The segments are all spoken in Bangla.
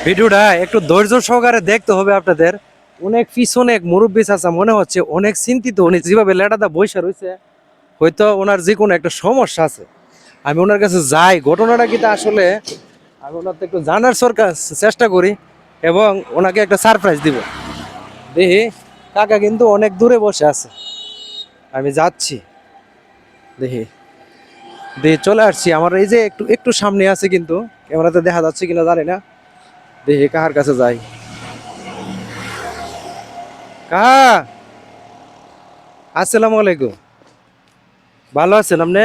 ভিডিওটা একটু ধৈর্য সহকারে দেখতে হবে আপনাদের। অনেক পিছনে এক মুরব্বী চাচা মনে হচ্ছে অনেক চিন্তিত, উনি যেভাবে লেটাদা বৈশা রয়েছে হয়তো ওনার যে কোনো একটা সমস্যা আছে। আমি ওনার কাছে যাই, ঘটনাটা কি তা আসলে আমি ওনার থেকে একটু জানার চেষ্টা করি এবং ওনাকে একটা সারপ্রাইজ দিব। দেখি কাকা কিন্তু অনেক দূরে বসে আছে, আমি যাচ্ছি। দেখি দেখি চলে আসছি, আমার এই যে একটু একটু সামনে আছে, কিন্তু ক্যামেরাতে দেখা যাচ্ছে কিনা জানি না। দেখি কাহার কাছে যাই। কাহা, আসসালামু আলাইকুম। ভালো আছেন আপনি?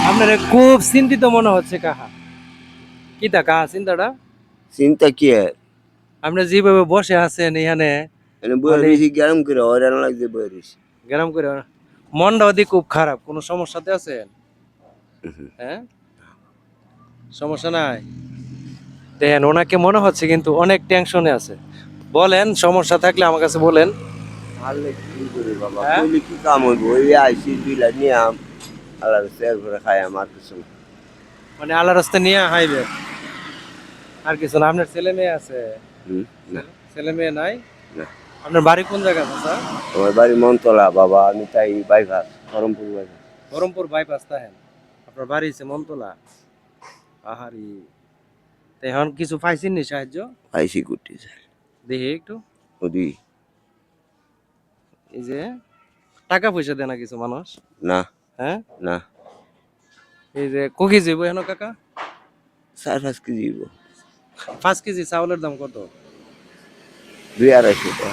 আপনার খুব চিন্তিত মনে হচ্ছে কাহা। কি তা কাহা চিন্তাটা? চিন্তা কি আর আপনি যেভাবে বসে আছেন এখানে, এনে বয়ে মানে রয়েছি গরম করে হয়রান লাগছে বয়ে রয়েছি। গরম করে মনটা ওদিকে খুব খারাপ, কোনো সমস্যাতে আছেন? হ্যাঁ, সমস্যা নাই। দেখেন ওনাকে মনে হচ্ছে কিন্তু অনেক টেনশনে আছে। বলেন সমস্যা থাকলে আমার কাছে বলেন। আল্লাহ কি করে বাবা, হ্যাঁ, কইলে কি কাম হইব? ওই আইসি দুইলা নিয়ে আল্লাহ শেয়ার করে খাই আমার কিছু না। মানে আল্লাহ রাস্তা নিয়ে হাইবে আর কিছু না। আপনার ছেলে মেয়ে আছে? না ছেলে মেয়ে নাই? না, আপনার বাড়ি কোন জায়গা আছে? আমার বাড়ি মনতলা বাবা, আমি তাই bypass Karampur bypass. Baharampur bypass তাহেন, আপনার বাড়ি হচ্ছে মনতলা। আহারি, তো এখন কিছু পাইছেন নি সাহায্য? আইসি কুটি দেখি একটু। ওদি এই যে টাকা পয়সা দেয় না কিছু মানুষ? না হ্যাঁ, না, এই যে ককি যাইব হেন কাকা? 4-5 কেজি দিব, 5 কেজি চাউলের দাম কত? 2-250 টাকা।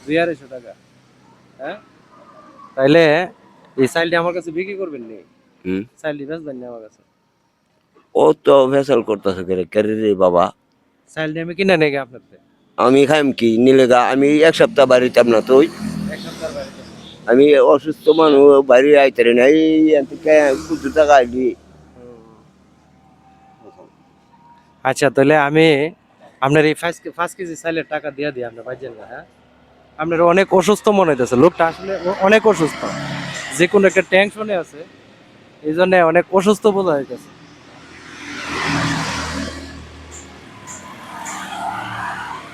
2-250 টাকা? হ্যাঁ, তাইলে এই চাইলটা আমার কাছে বিক্রি করবেন নি? চাইলটি বেচবেন নি আমার কাছে? ও তো ভেসাল করতেছে কেরে রে বাবা। চাইলটি আমি কিনে নেই আপনার থেকে। আমি খাইম কি নিলে গা, আমি এক সপ্তাহ বাড়িতে না তো। এক সপ্তাহ বাড়িতে? আমি অসুস্থ মানুষ, বাড়ি আইতে না, এই কিছু টাকা আইলি। আচ্ছা, তাহলে আমি আপনার এই 5 কেজি চাইলের টাকা দিয়ে দিই, আপনার পাইছেন না? হ্যাঁ, আপনার অনেক অসুস্থ মনে হইতেছে, লোকটা আসলে অনেক অসুস্থ, যে কোনো একটা টেনশনে আছে, এই জন্য অনেক অসুস্থ বোঝা হইতেছে।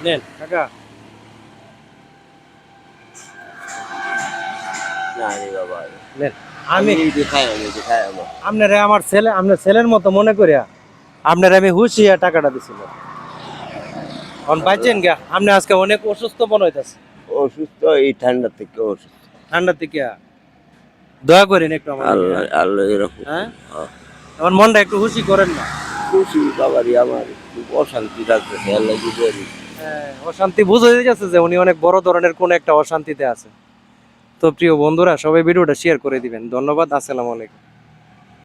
নেন কাকা। না রে বাবা, নেন। আমি দেখাই আমার। আপনারে আমার ছেলে, আপনার ছেলের মতো মনে করিয়া আপনার আমি হুশিয়া টাকাটা দিছিল। এখন পাইছেন গা, আপনি আজকে অনেক অসুস্থ মনে হইতেছে। অসুস্থ এই ঠান্ডা থেকে অসুস্থ। ঠান্ডা থেকে দয়া করেন একটু আমার দিকে, আল্লাহ হ্যাঁ? আল্লাহ এরকম। হ্যাঁ, আমার মনটা একটু খুশি করেন না। খুশি বাবারি, আমার খুব অশান্তি লাগতেছে আল্লাহ কি করি। হ্যাঁ, অশান্তি বুঝে গেছে যে উনি অনেক বড় ধরনের কোন একটা অশান্তিতে আছে। তো প্রিয় বন্ধুরা, সবাই ভিডিওটা শেয়ার করে দিবেন। ধন্যবাদ। আসসালামু আলাইকুম।